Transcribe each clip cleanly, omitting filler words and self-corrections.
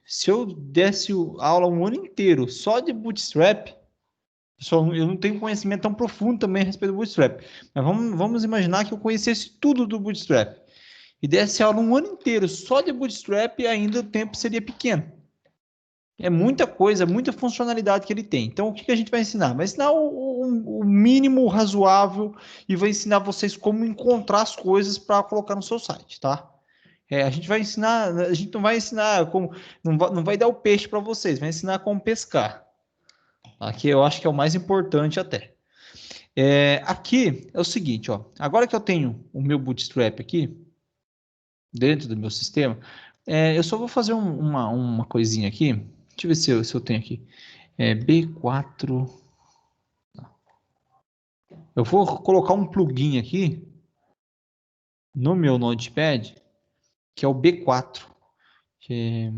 se eu desse aula um ano inteiro só de Bootstrap, eu não tenho conhecimento tão profundo também a respeito do Bootstrap, mas vamos imaginar que eu conhecesse tudo do Bootstrap e desse aula um ano inteiro só de Bootstrap, ainda o tempo seria pequeno. É muita coisa, muita funcionalidade que ele tem. Então, o que a gente vai ensinar? Vai ensinar o mínimo razoável e vai ensinar vocês como encontrar as coisas para colocar no seu site, tá? A gente vai ensinar, a gente não vai ensinar como, não vai dar o peixe para vocês, vai ensinar como pescar. Aqui eu acho que é o mais importante até. Aqui é o seguinte, ó. Agora que eu tenho o meu Bootstrap aqui dentro do meu sistema, eu só vou fazer uma coisinha aqui. Deixa eu ver se eu tenho aqui. B4. Eu vou colocar um plugin aqui no meu Notepad, que é o B4. Que é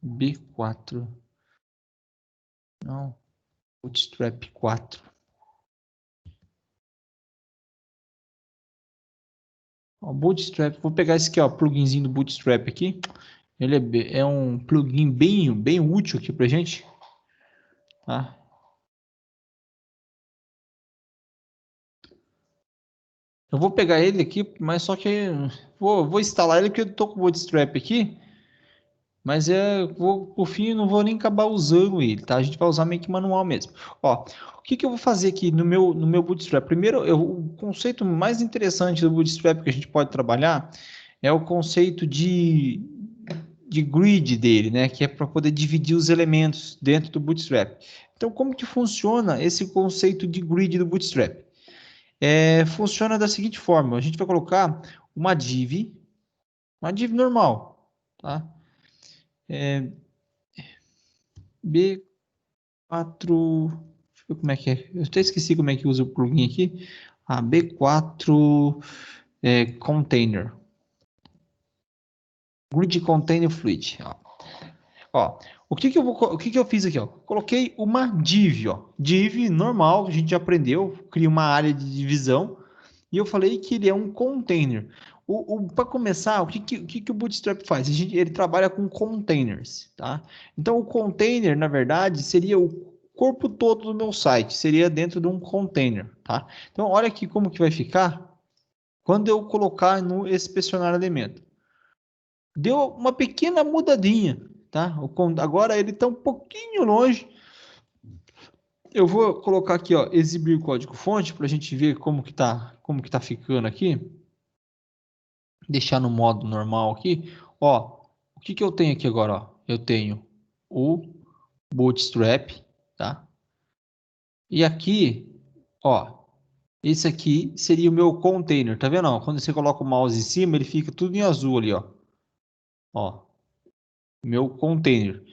B4. Não, Bootstrap 4. O Bootstrap, vou pegar esse aqui, ó, pluginzinho do Bootstrap aqui. Ele é um plugin bem útil aqui pra gente, tá? Eu vou pegar ele aqui, mas só que vou instalar ele porque eu tô com o Bootstrap aqui, mas por fim eu não vou nem acabar usando ele, tá? A gente vai usar meio que manual mesmo. Ó, o que eu vou fazer aqui no meu Bootstrap? Primeiro, o conceito mais interessante do Bootstrap que a gente pode trabalhar é o conceito de grid dele, né? Que é para poder dividir os elementos dentro do Bootstrap. Então, como que funciona esse conceito de grid do Bootstrap? Funciona da seguinte forma: a gente vai colocar uma div normal, tá? B4, deixa eu ver como é que é. Eu até esqueci como é que usa o plugin aqui. B4 container. Grid container fluid. Ó, o que eu fiz aqui, ó? Coloquei uma div, ó. Div normal, a gente já aprendeu, cria uma área de divisão, e eu falei que ele é um container. Para começar, o que o Bootstrap faz? Ele trabalha com containers, tá? Então, o container, na verdade, seria o corpo todo do meu site, seria dentro de um container, tá? Então, olha aqui como que vai ficar quando eu colocar no inspecionar elemento. Deu uma pequena mudadinha, tá? Agora ele está um pouquinho longe. Eu vou colocar aqui, ó, exibir código-fonte para a gente ver como que tá ficando aqui. Deixar no modo normal aqui. Ó, o que eu tenho aqui agora? Ó? Eu tenho o Bootstrap, tá? E aqui, ó, esse aqui seria o meu container, tá vendo? Ó? Quando você coloca o mouse em cima, ele fica tudo em azul ali, ó. Ó, meu container.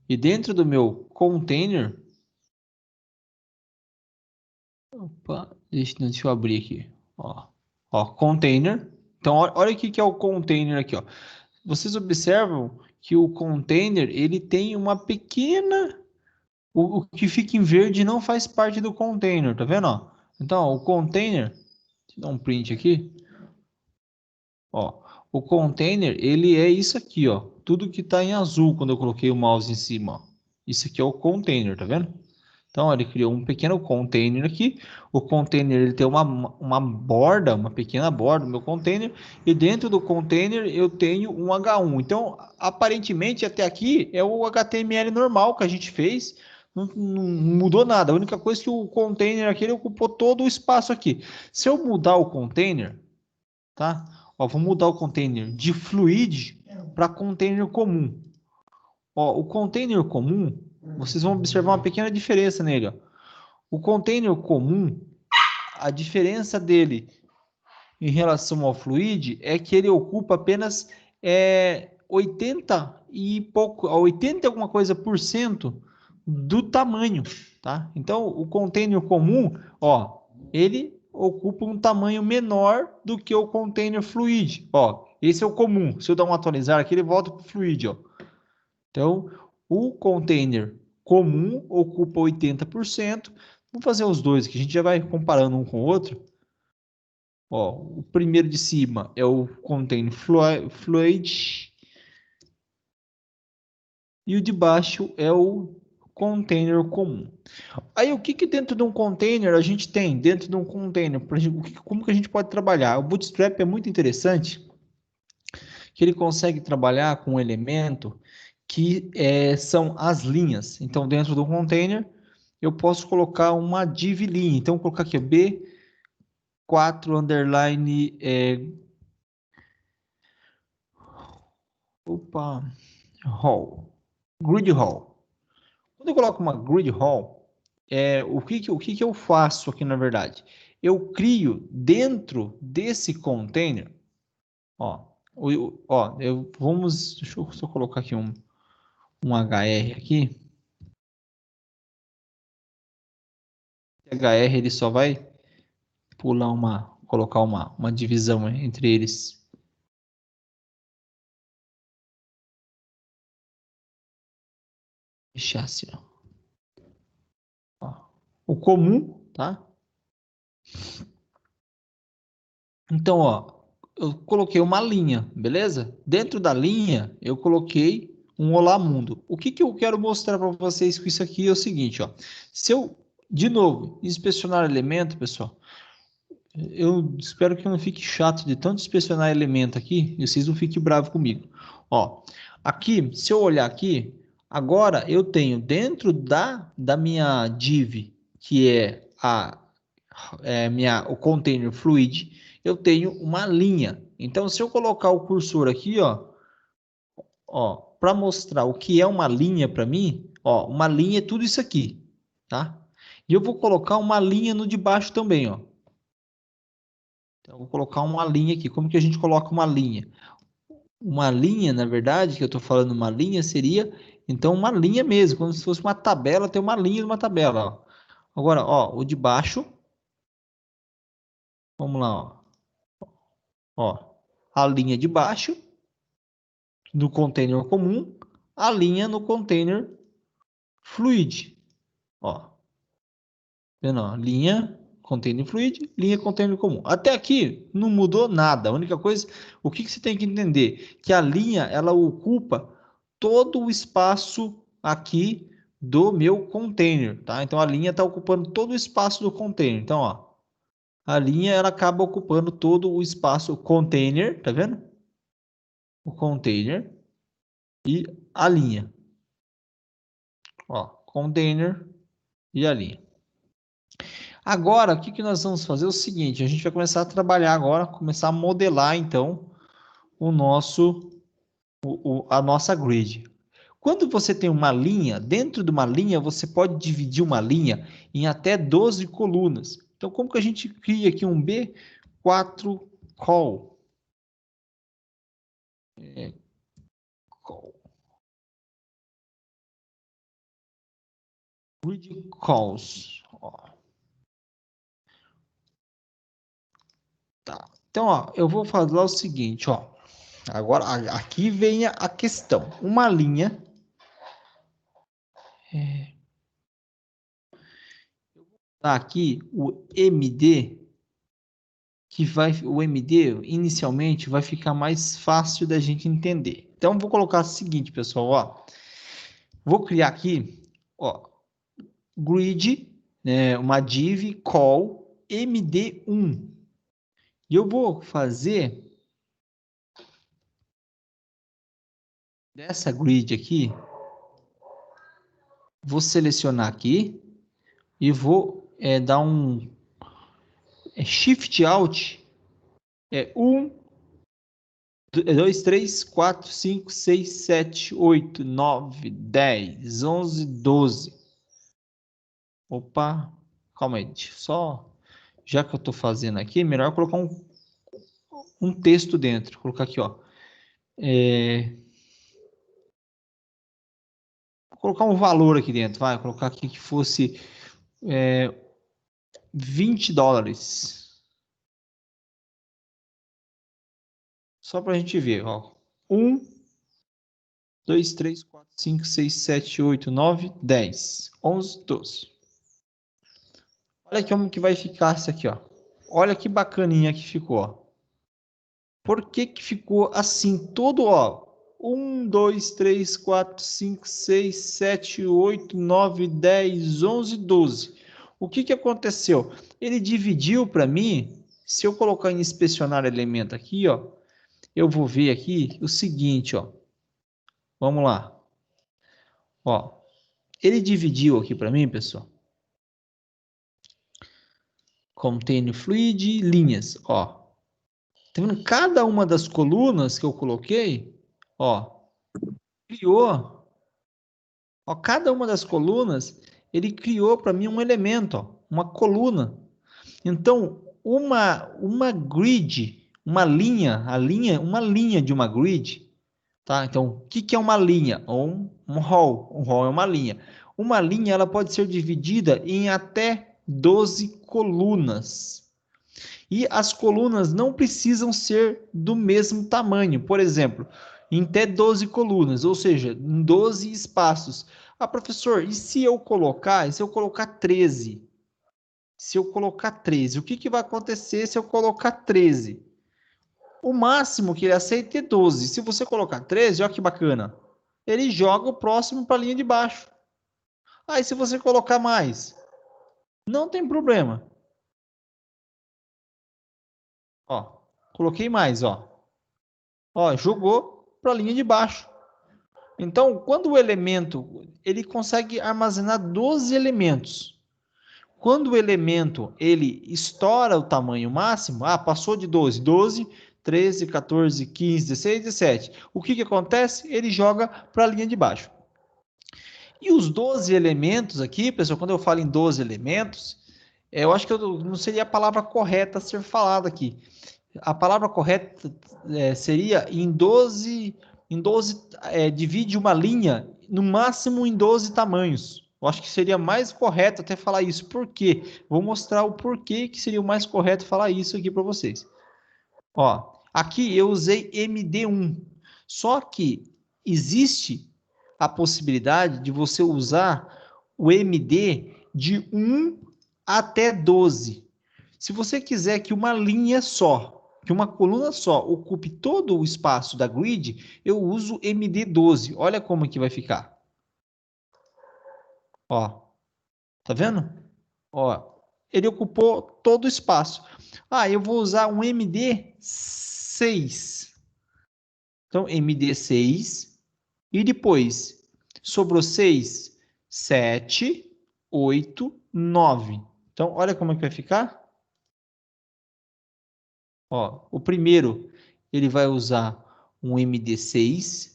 E dentro do meu container, opa, deixa eu abrir aqui, ó, container. Então, olha o que é o container aqui, ó. Vocês observam que o container ele tem uma pequena, o que fica em verde não faz parte do container, tá vendo? Ó? Então, ó, o container, deixa eu dar um print aqui, ó. O container ele é isso aqui, ó. Tudo que está em azul quando eu coloquei o mouse em cima, ó. Isso aqui é o container, tá vendo? Então, ele criou um pequeno container aqui. O container ele tem uma borda, uma pequena borda no meu container. E dentro do container eu tenho um H1. Então, aparentemente, até aqui é o HTML normal que a gente fez. Não mudou nada. A única coisa é que o container aqui ele ocupou todo o espaço aqui. Se eu mudar o container, tá? Ó, vou mudar o container de fluid para container comum. Ó, o container comum, vocês vão observar uma pequena diferença nele, ó. O container comum, a diferença dele em relação ao Fluid é que ele ocupa apenas 80 e pouco, 80 e alguma coisa por cento do tamanho, tá? Então, o container comum, ó, ele ocupa um tamanho menor do que o container Fluid, ó. Esse é o comum. Se eu dar um atualizar aqui, ele volta para o Fluid, ó. Então, o container comum ocupa 80%. Vamos fazer os dois, que a gente já vai comparando um com o outro. Ó, o primeiro de cima é o container fluid. e o de baixo é o container comum. Aí o que dentro de um container a gente tem? Dentro de um container, como que a gente pode trabalhar? O Bootstrap é muito interessante, que ele consegue trabalhar com um elemento que são as linhas. Então, dentro do container, eu posso colocar uma div linha. Então, vou colocar aqui B4 underline row, grid row. Quando eu coloco uma grid row, o que eu faço aqui na verdade? Eu crio dentro desse container, ó, deixa eu só colocar aqui um HR aqui. HR ele só vai colocar uma divisão entre eles. Deixar assim, ó. O comum, tá? Então, ó, eu coloquei uma linha, beleza? Dentro da linha, eu coloquei um Olá Mundo. O que eu quero mostrar para vocês com isso aqui é o seguinte, ó. Se eu, de novo, inspecionar elemento, pessoal, eu espero que eu não fique chato de tanto inspecionar elemento aqui e vocês não fiquem bravos comigo. Ó, aqui, se eu olhar aqui, agora eu tenho dentro da minha div, que o container fluid, eu tenho uma linha. Então, se eu colocar o cursor aqui, ó, para mostrar o que é uma linha para mim, ó, uma linha é tudo isso aqui, tá? E eu vou colocar uma linha no de baixo também, ó. Então, eu vou colocar uma linha aqui. Como que a gente coloca uma linha? Uma linha, na verdade, que eu estou falando uma linha, seria, então, uma linha mesmo. Como se fosse uma tabela, tem uma linha de uma tabela, ó. Agora, ó, o de baixo, vamos lá, ó, a linha de baixo do container comum, a linha no container fluid, ó. Vendo, ó, linha, container fluid, linha, container comum. Até aqui não mudou nada. A única coisa, o que você tem que entender? Que a linha, ela ocupa todo o espaço aqui do meu container, tá? Então a linha está ocupando todo o espaço do container. Então, ó, a linha ela acaba ocupando todo o espaço container, tá vendo? O container e a linha. Ó, container e a linha. Agora, o que nós vamos fazer? É o seguinte, a gente vai começar a trabalhar agora, começar a modelar, então, a nossa grid. Quando você tem uma linha, dentro de uma linha, você pode dividir uma linha em até 12 colunas. Então, como que a gente cria aqui um B4 call? Call. Grid calls. Ó. Tá. Então, ó, eu vou falar o seguinte, ó. Agora, aqui vem a questão. Uma linha. Tá aqui o MD, o MD inicialmente vai ficar mais fácil da gente entender. Então, vou colocar o seguinte, pessoal, ó. Vou criar aqui, ó, grid, né, uma div call MD1. E eu vou fazer dessa grid aqui, vou selecionar aqui e vou dar um Shift Alt 1, 2, 3, 4, 5, 6, 7, 8, 9, 10, 11, 12. Opa, calma aí, só já que eu estou fazendo aqui, melhor colocar um texto dentro. Vou colocar aqui, ó. Vou colocar um valor aqui dentro, vai. Vou colocar aqui que fosse $20. Só para a gente ver, ó. 1, 2, 3, 4, 5, 6, 7, 8, 9, 10, 11, 12. Olha aqui como que vai ficar isso aqui, ó. Olha que bacaninha que ficou, ó. Por que que ficou assim, todo, ó? 1, 2, 3, 4, 5, 6, 7, 8, 9, 10, 11, 12. O que que aconteceu? Ele dividiu para mim, se eu colocar em inspecionar elemento aqui, ó, eu vou ver aqui o seguinte, ó. Vamos lá. Ó, ele dividiu aqui para mim, pessoal. Container fluid, linhas, ó. Tá vendo? Cada uma das colunas que eu coloquei, ó, criou, ó, cada uma das colunas, ele criou para mim um elemento, ó, uma coluna. Então, uma grid, uma linha de uma grid, tá? Então, o que que é uma linha? Um hall. Um hall é uma linha. Uma linha, ela pode ser dividida em até 12 colunas. E as colunas não precisam ser do mesmo tamanho. Por exemplo, em até 12 colunas, ou seja, em 12 espaços. Ah, professor, e se eu colocar 13? Se eu colocar 13, o que que vai acontecer se eu colocar 13? O máximo que ele aceita é 12. Se você colocar 13, olha que bacana. Ele joga o próximo para a linha de baixo. Aí se você colocar mais, não tem problema. Ó, coloquei mais, ó. Ó, jogou para a linha de baixo. Então, quando o elemento, ele consegue armazenar 12 elementos. Quando o elemento ele estoura o tamanho máximo, passou de 12, 13, 14, 15, 16, 17. O que que acontece? Ele joga para a linha de baixo. E os 12 elementos aqui, pessoal, quando eu falo em 12 elementos, eu acho que não seria a palavra correta a ser falada aqui. A palavra correta seria divide uma linha no máximo em 12 tamanhos. Eu acho que seria mais correto até falar isso. Por quê? Vou mostrar o porquê que seria o mais correto falar isso aqui para vocês. Ó, aqui eu usei MD1. Só que existe a possibilidade de você usar o MD de 1 até 12. Se você quiser que uma linha só, que uma coluna só ocupe todo o espaço da grid, eu uso MD12. Olha como que vai ficar. Ó, tá vendo? Ó, ele ocupou todo o espaço. Eu vou usar um MD6. Então, MD6. E depois, sobrou 6, 7, 8, 9. Então, olha como é que vai ficar. Ó, o primeiro, ele vai usar um MD6.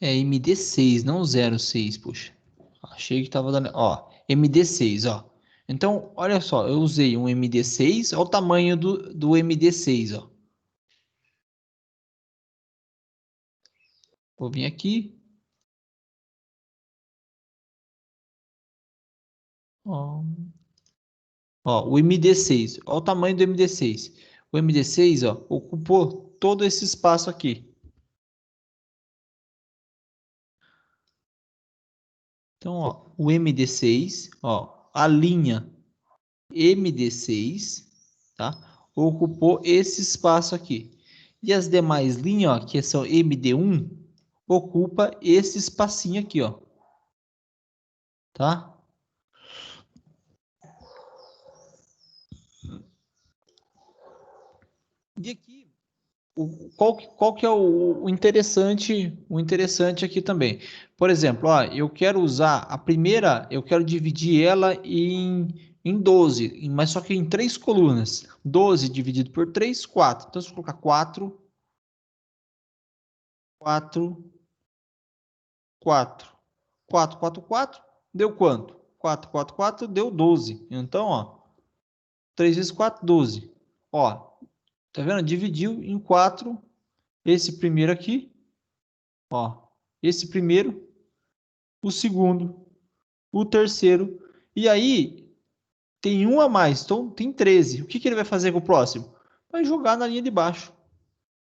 É MD6, não 06, poxa. Achei que tava dando. Ó, MD6, ó. Então, olha só, eu usei um MD6, olha o tamanho do MD6, ó. Vou vir aqui. Ó, ó, o MD6, olha o tamanho do MD6. O MD6, ó, ocupou todo esse espaço aqui. Então, ó, o MD6, ó, a linha MD6, tá? Ocupou esse espaço aqui. E as demais linhas, ó, que são MD1, ocupa esse espacinho aqui, ó. Tá? E aqui, qual que é o interessante aqui também? Por exemplo, ó, eu quero usar a primeira, eu quero dividir ela em 12, mas só que em 3 colunas. 12 dividido por 3, 4. Então, se eu colocar 4, 4, 4. 4, 4, 4, deu quanto? 4, 4, 4, deu 12. Então, ó, 3 vezes 4, 12. Ó, tá vendo? Dividiu em 4 esse primeiro aqui, ó, esse primeiro. o segundo, o terceiro, e aí tem um a mais, então tem 13. O que que ele vai fazer com o próximo? Vai jogar na linha de baixo,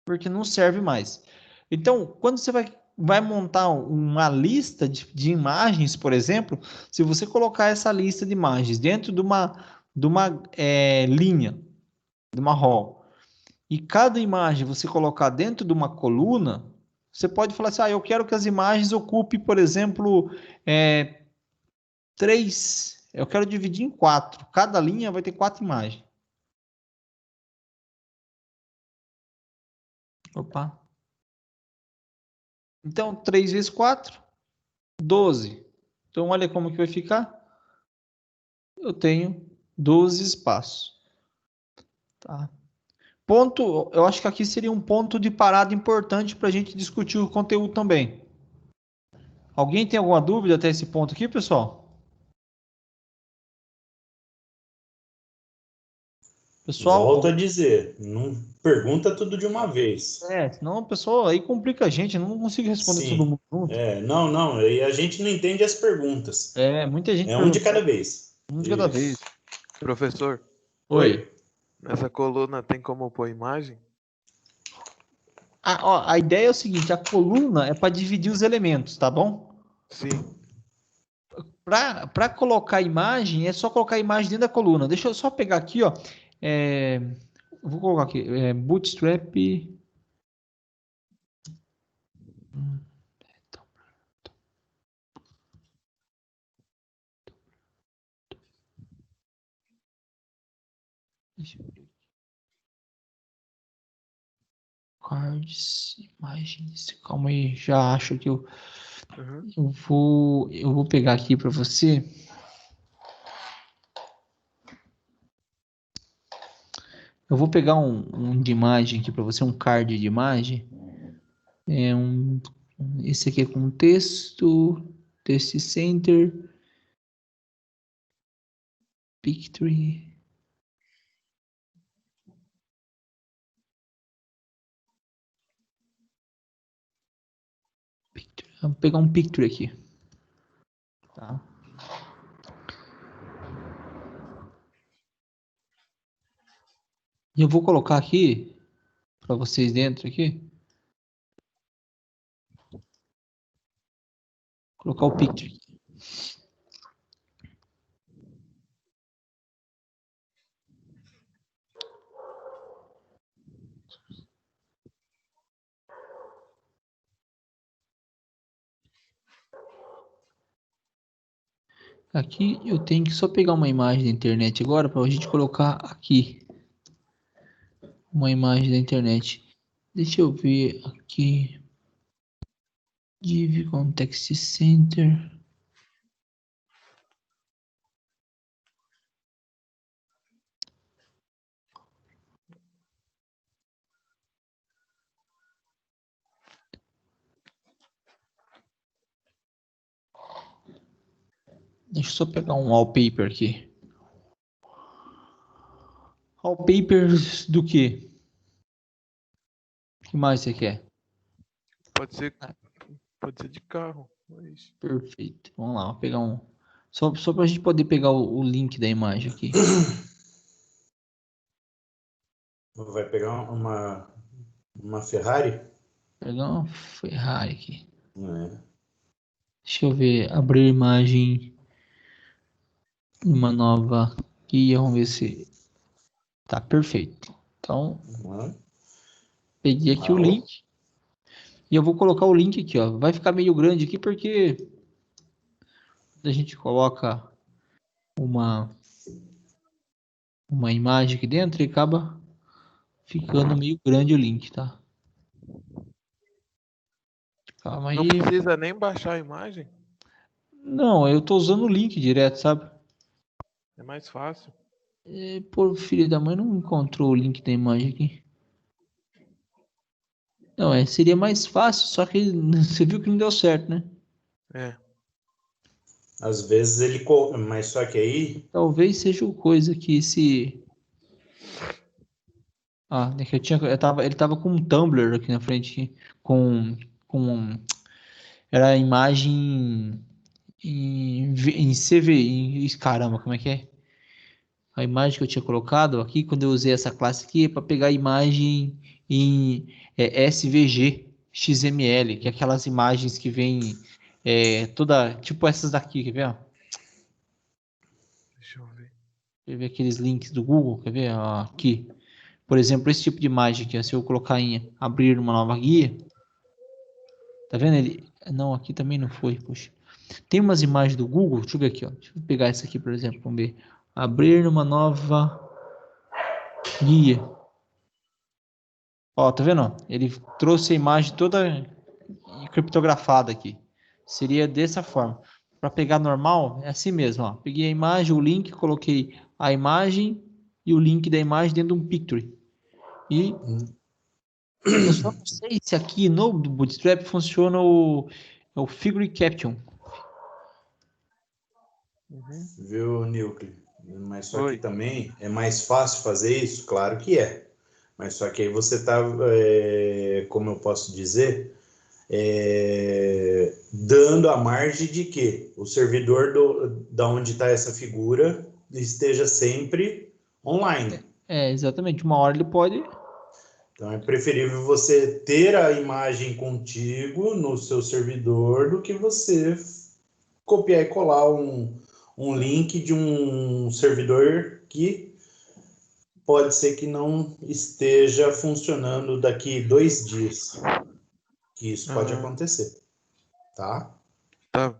porque não serve mais. Então, quando você vai montar uma lista de imagens, por exemplo, se você colocar essa lista de imagens dentro de uma linha, de uma row, e cada imagem você colocar dentro de uma coluna, você pode falar assim, eu quero que as imagens ocupem, por exemplo, três, eu quero dividir em quatro. Cada linha vai ter quatro imagens. Opa. Então, 3 vezes 4, 12. Então, olha como que vai ficar. Eu tenho 12 espaços. Tá? Ponto, eu acho que aqui seria um ponto de parada importante para a gente discutir o conteúdo também. Alguém tem alguma dúvida até esse ponto aqui, pessoal? Volto a Pessoal, dizer, não pergunta tudo de uma vez. senão o pessoal aí complica a gente, não consigo responder todo Sim. mundo junto. Não, e a gente não entende as perguntas. Muita gente É um de cada perguntando, vez. um de cada vez. Isso. Professor, Oi. Oi? nessa coluna tem como pôr imagem? A ideia é o seguinte, a coluna é para dividir os elementos, tá bom? Sim. Para colocar a imagem, é só colocar a imagem dentro da coluna. Deixa eu só pegar aqui, ó. É, vou colocar aqui, Bootstrap. Deixa eu ver. Cards, imagens. Calma aí, já acho que Uhum. eu vou pegar aqui para você. Eu vou pegar um de imagem aqui para você, um card de imagem. É um, esse aqui é com texto, text center, picture, picture. Vou pegar um picture aqui, tá? E eu vou colocar aqui para vocês dentro aqui, colocar o picture. Aqui eu tenho que só pegar uma imagem da internet agora para a gente colocar aqui uma imagem da internet. Deixa eu ver aqui. Div Context Center. Deixa eu só pegar um wallpaper aqui. Wallpapers do quê? O que mais você quer? Pode ser, pode ser de carro. Mas... Perfeito. Vamos lá, vou pegar um. Só para a gente poder pegar o link da imagem aqui. Vai pegar uma Ferrari? Vou pegar uma Ferrari aqui. É. Deixa eu ver, abrir imagem, uma nova aqui, vamos ver se tá perfeito. Então, peguei aqui o link e eu vou colocar o link aqui, ó. Vai ficar meio grande aqui porque a gente coloca uma imagem aqui dentro e acaba ficando meio grande o link, tá? Calma Não aí. precisa nem baixar a imagem? Não, eu tô usando o link direto, sabe? É mais fácil. Pô, filho da mãe não encontrou o link da imagem aqui. Não, seria mais fácil, só que você viu que não deu certo, né? É. Às vezes ele. Mas só que aí. Talvez seja o coisa que esse. Ah, é que ele tava com um Tumblr aqui na frente, com era a imagem em CVI. Caramba, como é que é? A imagem que eu tinha colocado aqui, quando eu usei essa classe aqui, é para pegar a imagem em SVG, XML, que é aquelas imagens que vem toda, tipo essas daqui, quer ver? Ó? Deixa eu ver. Quer ver aqueles links do Google, quer ver? Ó, aqui. Por exemplo, esse tipo de imagem aqui, ó, se eu colocar em abrir uma nova guia, tá vendo ele? Não, aqui também não foi, poxa. Tem umas imagens do Google, deixa eu ver aqui, ó. Deixa eu pegar essa aqui, por exemplo, vamos ver. Abrir uma nova guia. Ó, tá vendo? Ele trouxe a imagem toda criptografada aqui. Seria dessa forma. Para pegar normal, é assim mesmo, ó. Peguei a imagem, o link, coloquei a imagem e o link da imagem dentro de um Pictory. E eu só não sei se aqui no Bootstrap funciona o Figure Caption. Uhum. Viu, Nilcle? Mas só que Oi. também é mais fácil fazer isso? Claro que é. Mas só que aí você está, como eu posso dizer, dando a margem de que o servidor da onde está essa figura esteja sempre online. Exatamente. Uma hora ele pode. Então é preferível você ter a imagem contigo no seu servidor do que você copiar e colar um link de um servidor que pode ser que não esteja funcionando daqui 2 dias. Que isso pode Ah, acontecer, tá? tá.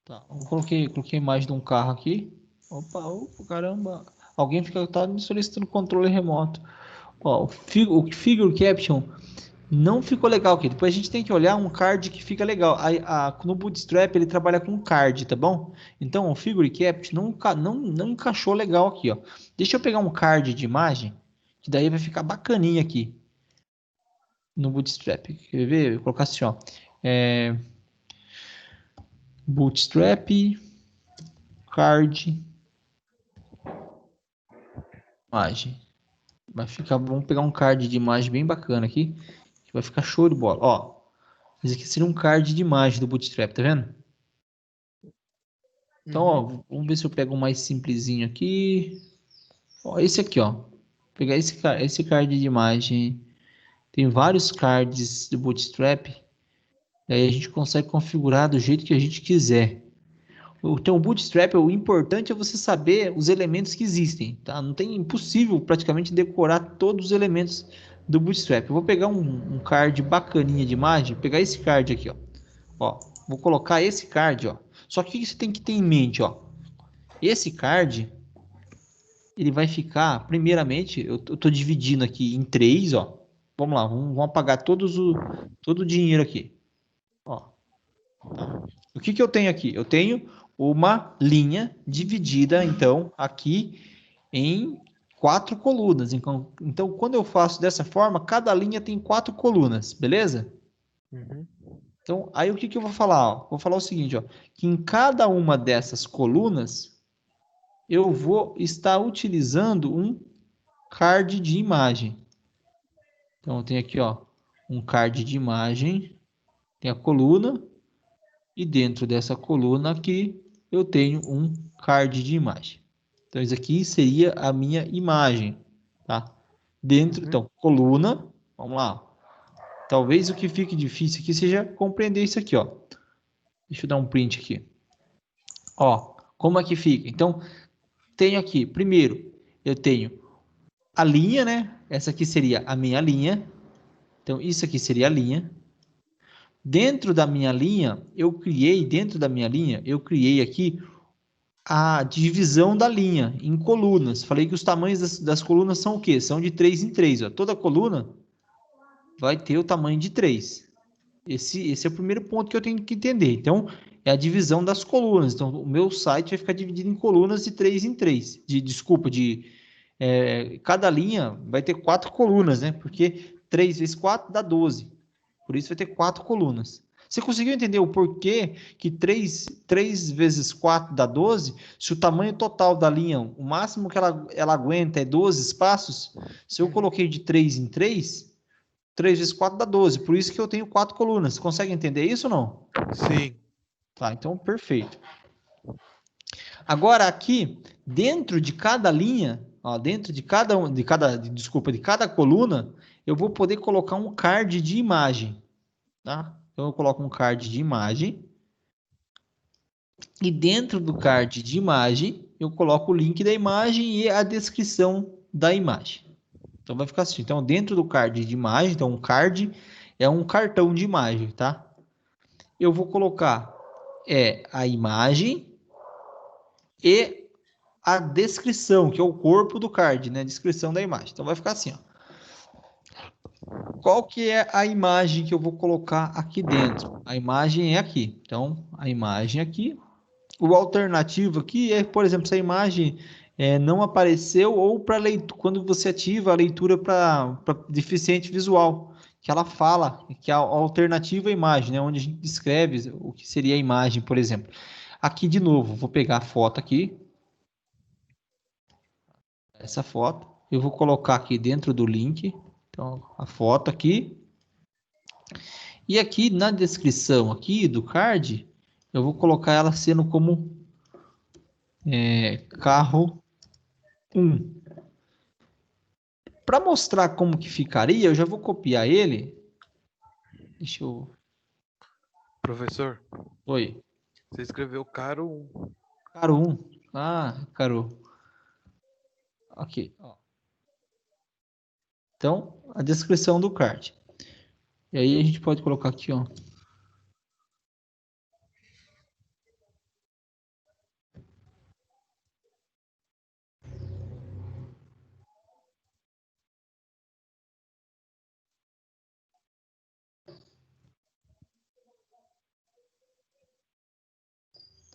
Tá, eu coloquei a imagem de um carro aqui. Opa, caramba. Alguém tá me solicitando controle remoto. Ó, o Figure Caption não ficou legal aqui. Depois a gente tem que olhar um card que fica legal. No Bootstrap ele trabalha com card, tá bom? Então o Figure Caption não encaixou legal aqui, ó. Deixa eu pegar um card de imagem, que daí vai ficar bacaninha aqui no Bootstrap. Quer ver? Eu vou colocar assim, ó. Bootstrap card imagem. Vai ficar, vamos pegar um card de imagem bem bacana aqui, que vai ficar show de bola. Ó, esse aqui seria um card de imagem do Bootstrap, tá vendo? Então, ó, Uhum. vamos ver se eu pego um mais simplesinho aqui. Ó, esse aqui, ó. Vou pegar esse card de imagem. Tem vários cards do Bootstrap. Aí a gente consegue configurar do jeito que a gente quiser. Então, o Bootstrap, o importante é você saber os elementos que existem, tá? Não tem impossível praticamente decorar todos os elementos do Bootstrap. Eu vou pegar um card bacaninha de imagem, pegar esse card aqui, ó. Ó, vou colocar esse card, ó. Só que o que você tem que ter em mente, ó? Esse card, ele vai ficar, primeiramente, eu tô dividindo aqui em três, ó. Vamos lá, vamos apagar todo o dinheiro aqui, ó. Tá? O que eu tenho aqui? Eu tenho uma linha dividida, então, aqui em 4 colunas. Então, quando eu faço dessa forma, cada linha tem 4 colunas, beleza? Uhum. Então, aí o que eu vou falar? Ó? Vou falar o seguinte, ó, que em cada uma dessas colunas, eu vou estar utilizando um card de imagem. Então, eu tenho aqui, ó, um card de imagem, tem a coluna, e dentro dessa coluna aqui, eu tenho um card de imagem. Então, isso aqui seria a minha imagem, tá? Dentro, Uhum. então, coluna, vamos lá. Talvez o que fique difícil aqui seja compreender isso aqui, ó. Deixa eu dar um print aqui. Ó, como é que fica? Então, tenho aqui, primeiro, eu tenho a linha, né? Essa aqui seria a minha linha. Então, isso aqui seria a linha. Dentro da minha linha, eu criei aqui a divisão da linha em colunas. Falei que os tamanhos das colunas são o quê? São de 3 em 3. Ó. Toda coluna vai ter o tamanho de 3. Esse é o primeiro ponto que eu tenho que entender. Então, é a divisão das colunas. Então, o meu site vai ficar dividido em colunas de 3 em 3. Cada linha vai ter 4 colunas, né? Porque 3 vezes 4 dá 12. Por isso vai ter 4 colunas. Você conseguiu entender o porquê que 3 vezes 4 dá 12? Se o tamanho total da linha, o máximo que ela aguenta é 12 espaços, se eu Uhum. coloquei de 3 em 3, 3 vezes 4 dá 12. Por isso que eu tenho 4 colunas. Você consegue entender isso ou não? Sim. Tá, então perfeito. Agora aqui, dentro de cada linha, ó, dentro de cada coluna, eu vou poder colocar um card de imagem, tá? Então eu coloco um card de imagem e dentro do card de imagem eu coloco o link da imagem e a descrição da imagem. Então vai ficar assim. Então dentro do card de imagem, então um card é um cartão de imagem, tá? Eu vou colocar a imagem e a descrição, que é o corpo do card, né? A descrição da imagem. Então vai ficar assim, ó. Qual que é a imagem que eu vou colocar aqui dentro? A imagem é aqui. Então, a imagem aqui. O alternativo aqui é, por exemplo, se a imagem não apareceu ou para leitura, quando você ativa a leitura para deficiente visual, que ela fala que a alternativa é a imagem, né? Onde a gente descreve o que seria a imagem, por exemplo. Aqui de novo, vou pegar a foto aqui. Essa foto. Eu vou colocar aqui dentro do link. Então, a foto aqui. E aqui na descrição aqui do card, eu vou colocar ela sendo como carro 1. Para mostrar como que ficaria, eu já vou copiar ele. Deixa eu... Professor, Oi. você escreveu caro 1. Caro 1. Ah, caro. Aqui, ó. Então, a descrição do card. E aí a gente pode colocar aqui, ó.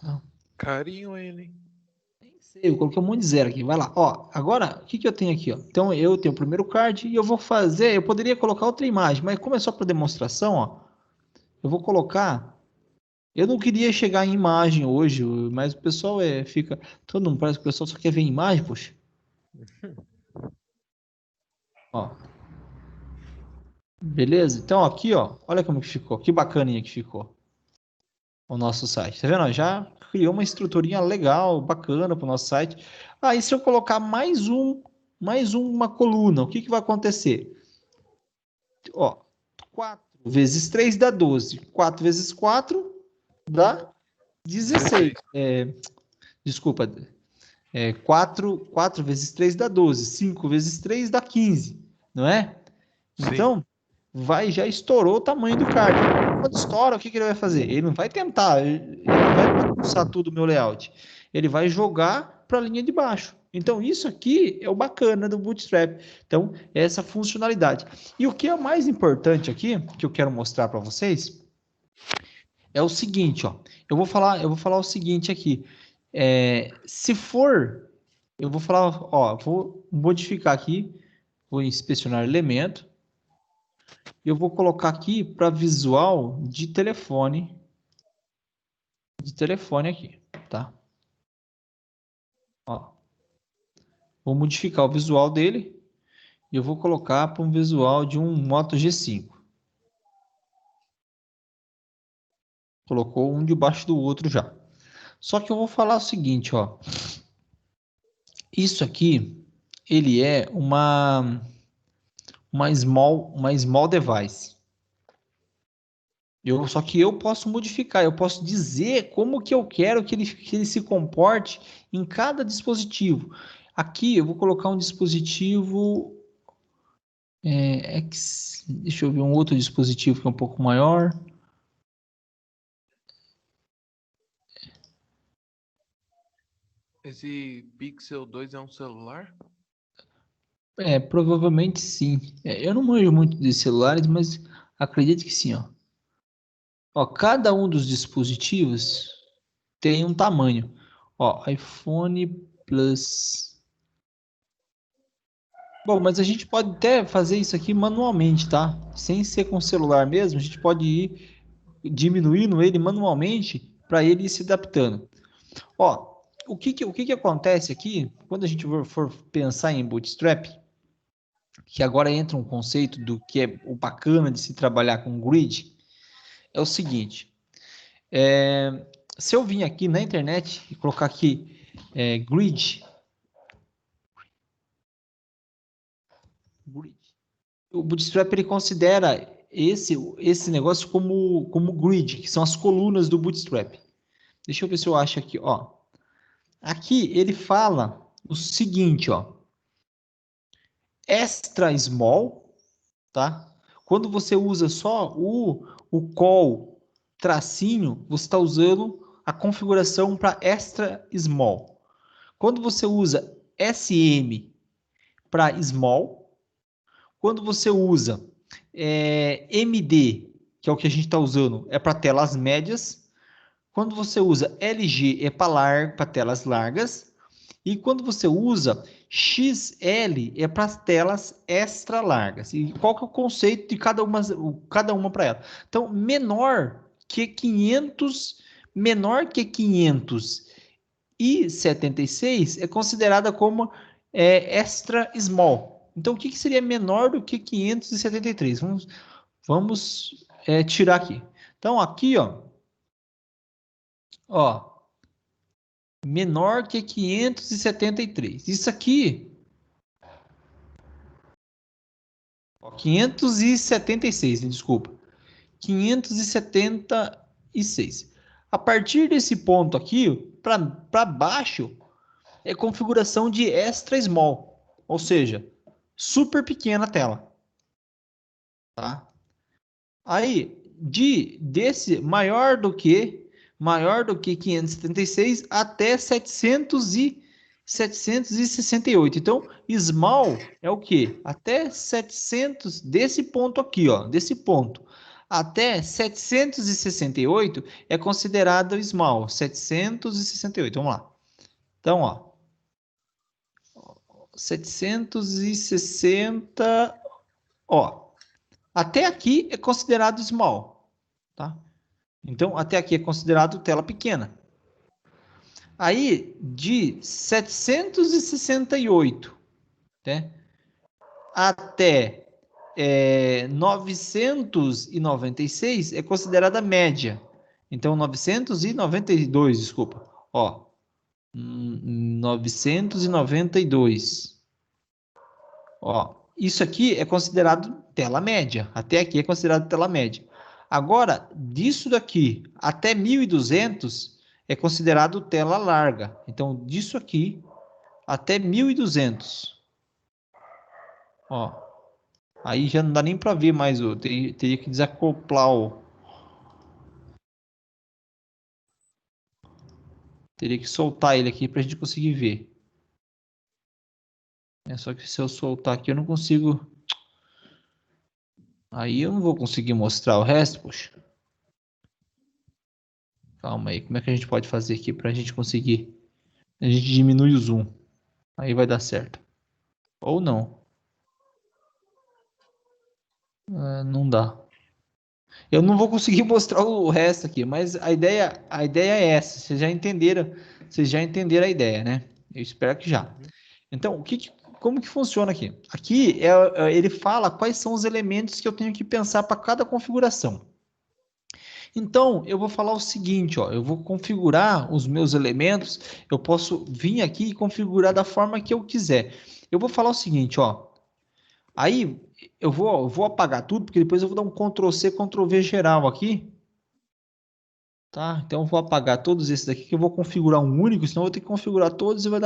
Tá. Carinho ele. Nem sei, eu coloquei um monte de zero aqui. Vai lá. Ó, agora, o que que eu tenho aqui, ó? Então, eu tenho o primeiro card e eu vou fazer... Eu poderia colocar outra imagem, mas como é só para demonstração, ó, eu vou colocar... Eu não queria chegar em imagem hoje, mas o pessoal fica... Todo mundo parece que o pessoal só quer ver imagem, poxa. Ó, beleza? Então, aqui, ó, olha como que ficou. Que bacaninha que ficou o nosso site. Tá vendo? Ó, já criou uma estruturinha legal, bacana para o nosso site. Aí, se eu colocar mais uma coluna, o que que vai acontecer? Ó, 4 vezes 3 dá 12. 4 vezes 4 dá 16. 16. Desculpa. 4 vezes 3 dá 12. 5 vezes 3 dá 15. Não é? Sim. Então, já estourou o tamanho do card. Quando estoura, o que que ele vai fazer? Ele não vai tentar, ele não vai bagunçar tudo o meu layout. Ele vai jogar para a linha de baixo. Então, isso aqui é o bacana do Bootstrap. Então, é essa funcionalidade. E o que é mais importante aqui, que eu quero mostrar para vocês, é o seguinte, ó. Eu vou falar o seguinte aqui. Se for, eu vou falar, ó, vou modificar aqui, vou inspecionar elemento. Eu vou colocar aqui para visual de telefone aqui, tá? Ó, vou modificar o visual dele e eu vou colocar para um visual de um Moto G5. Colocou um debaixo do outro já. Só que eu vou falar o seguinte, ó. Isso aqui, ele é uma small device. Só que eu posso modificar, eu posso dizer como que eu quero que ele se comporte em cada dispositivo. Aqui eu vou colocar um dispositivo deixa eu ver um outro dispositivo que é um pouco maior. Esse Pixel 2 é um celular? Provavelmente sim. Eu não manjo muito de celulares, mas acredito que sim, ó. Ó, cada um dos dispositivos tem um tamanho. Ó, iPhone Plus. Bom, mas a gente pode até fazer isso aqui manualmente, tá? Sem ser com o celular mesmo, a gente pode ir diminuindo ele manualmente para ele ir se adaptando. Ó, o que que acontece aqui quando a gente for pensar em Bootstrap, que agora entra um conceito do que é o bacana de se trabalhar com grid, é o seguinte. Se eu vir aqui na internet e colocar aqui grid, o Bootstrap ele considera esse negócio como grid, que são as colunas do Bootstrap. Deixa eu ver se eu acho aqui, ó. Aqui ele fala o seguinte, ó. Extra small, tá? Quando você usa só o call tracinho, você está usando a configuração para extra small. Quando você usa SM para small, quando você usa MD, que é o que a gente está usando, é para telas médias. Quando você usa LG, é para telas largas. E quando você usa XL, é para as telas largas. E qual que é o conceito de cada uma para ela? Então, menor que 576 é considerada como extra small. Então, o que seria menor do que 573? Vamos tirar aqui. Então, aqui, ó, menor que 573. Isso aqui, ó, 576, desculpa. 576. A partir desse ponto aqui, para baixo, é configuração de extra small, ou seja, super pequena a tela. Tá? Aí, desse maior do que 576 até 768. Então, small é o quê? Até 700, desse ponto aqui, ó, desse ponto. Até 768 é considerado small. 768, vamos lá. Então, ó, 760, ó, até aqui é considerado small, tá? Então, até aqui é considerado tela pequena. Aí, de 768, né, até 996 é considerada média. Então, 992, desculpa. Ó, 992. Ó, isso aqui é considerado tela média. Até aqui é considerado tela média. Agora, disso daqui até 1200 é considerado tela larga. Então, disso aqui até 1200. Ó, aí já não dá nem para ver mais. Teria que desacoplar o... Teria que soltar ele aqui para a gente conseguir ver. Só que se eu soltar aqui eu não consigo... Aí eu não vou conseguir mostrar o resto, poxa. Calma aí, como é que a gente pode fazer aqui para a gente conseguir? A gente diminui o zoom. Aí vai dar certo. Ou não. Não dá. Eu não vou conseguir mostrar o resto aqui, mas a ideia é essa. Vocês já entenderam a ideia, né? Eu espero que já. Então, como que funciona aqui? Aqui ele fala quais são os elementos que eu tenho que pensar para cada configuração. Então, eu vou falar o seguinte, ó, eu vou configurar os meus elementos, eu posso vir aqui e configurar da forma que eu quiser. Eu vou falar o seguinte, ó, aí eu vou apagar tudo, porque depois eu vou dar um Ctrl+C, Ctrl+V geral aqui, tá? Então eu vou apagar todos esses daqui, que eu vou configurar um único, senão eu vou ter que configurar todos e vai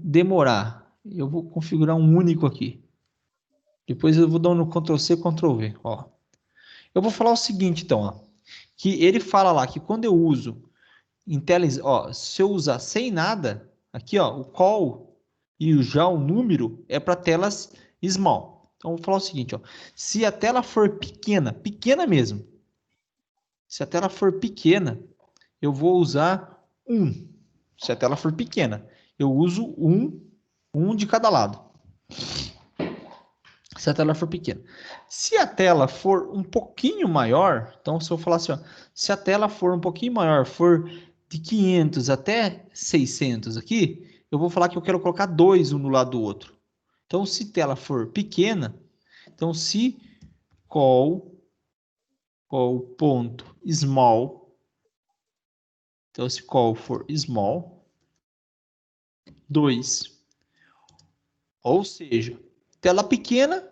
demorar. Eu vou configurar um único aqui. Depois eu vou dar no Ctrl+C, Ctrl+V, ó. Eu vou falar o seguinte, então, ó, que ele fala lá que quando eu uso ó, se eu usar sem nada, aqui, ó, o call e já o número é para telas small. Então, eu vou falar o seguinte, ó, se a tela for pequena, pequena mesmo, se a tela for pequena, eu vou usar 1. Se a tela for pequena, eu uso um de cada lado. Se a tela for pequena. Se a tela for um pouquinho maior, então se eu falar assim, ó, se a tela for um pouquinho maior, for de 500 até 600 aqui, eu vou falar que eu quero colocar dois um no lado do outro. Então, se a tela for pequena, então se call call.small. Então, se call for small, 2. Ou seja, tela pequena,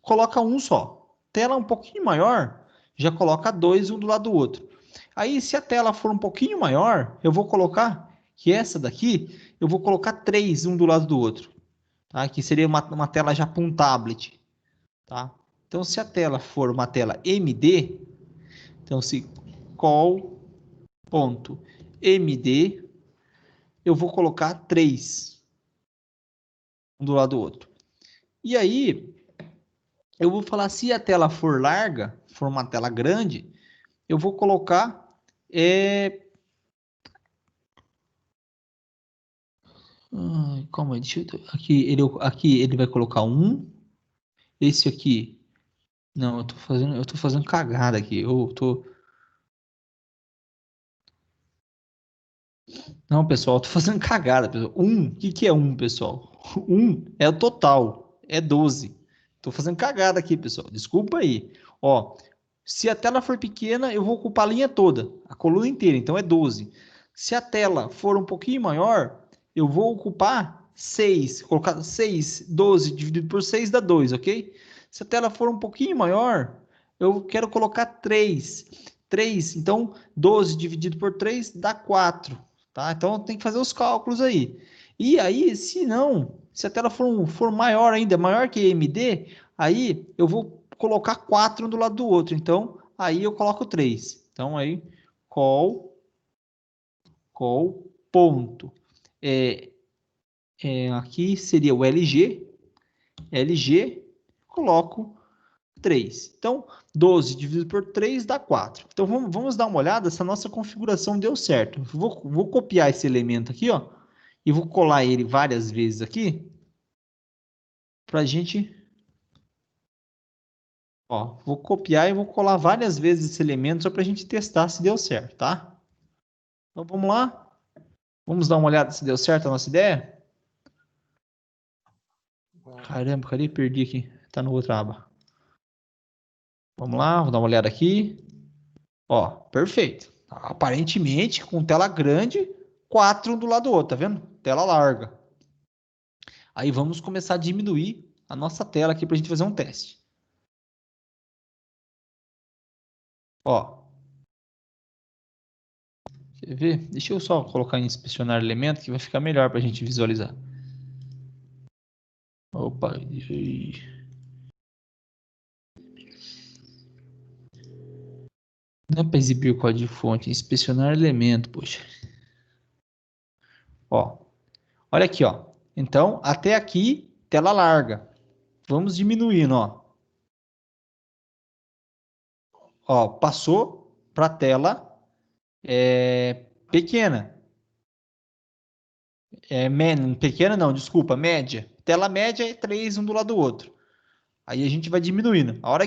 coloca um só. Tela um pouquinho maior, já coloca 2, um do lado do outro. Aí, se a tela for um pouquinho maior, eu vou colocar, que essa daqui, eu vou colocar 3, um do lado do outro. Tá? Que seria uma tela já para um tablet. Tá? Então, se a tela for uma tela MD, então se call.md, eu vou colocar 3, um do lado do outro. E aí, eu vou falar, se a tela for larga, for uma tela grande, eu vou colocar... calma aí, deixa eu... aqui ele vai colocar 1. Esse aqui... Não, eu tô fazendo cagada aqui. Não, pessoal, eu tô fazendo cagada, pessoal. O que é 1, pessoal? 1 é o total, é 12. Tô fazendo cagada aqui, pessoal. Desculpa aí. Ó, se a tela for pequena, eu vou ocupar a linha toda, a coluna inteira, então é 12. Se a tela for um pouquinho maior, eu vou ocupar 6. Colocar 6, 12 dividido por 6 dá 2, ok? Se a tela for um pouquinho maior, eu quero colocar 3. 3, então 12 dividido por 3 dá 4. Tá? Então tem que fazer os cálculos aí. E aí, se não, se a tela for maior ainda, maior que MD, aí eu vou colocar 4 um do lado do outro. Então, aí eu coloco 3. Então, aí, call ponto. Aqui seria o LG, coloco 3. Então, 12 dividido por 3 dá 4. Então, vamos dar uma olhada se a nossa configuração deu certo. Vou copiar esse elemento aqui, ó, e vou colar ele várias vezes aqui, para a gente... Ó, vou copiar e vou colar várias vezes esse elemento só para a gente testar se deu certo, tá? Então, vamos lá. Vamos dar uma olhada se deu certo a nossa ideia? Caramba, cadê? Perdi aqui. Tá no outra aba. Vamos lá, vou dar uma olhada aqui. Ó, perfeito. Aparentemente, com tela grande, 4 um do lado do outro, tá vendo? Tela larga. Aí vamos começar a diminuir a nossa tela aqui para a gente fazer um teste. Ó. Quer ver? Deixa eu só colocar em inspecionar elemento que vai ficar melhor para a gente visualizar. Opa. Não é para exibir o código-fonte, inspecionar elemento, poxa. Ó, olha aqui, ó. Então, até aqui, tela larga. Vamos diminuindo, ó. Ó, passou para tela pequena. Pequena não, desculpa, média. Tela média é 3, um do lado do outro. Aí a gente vai diminuindo. A hora que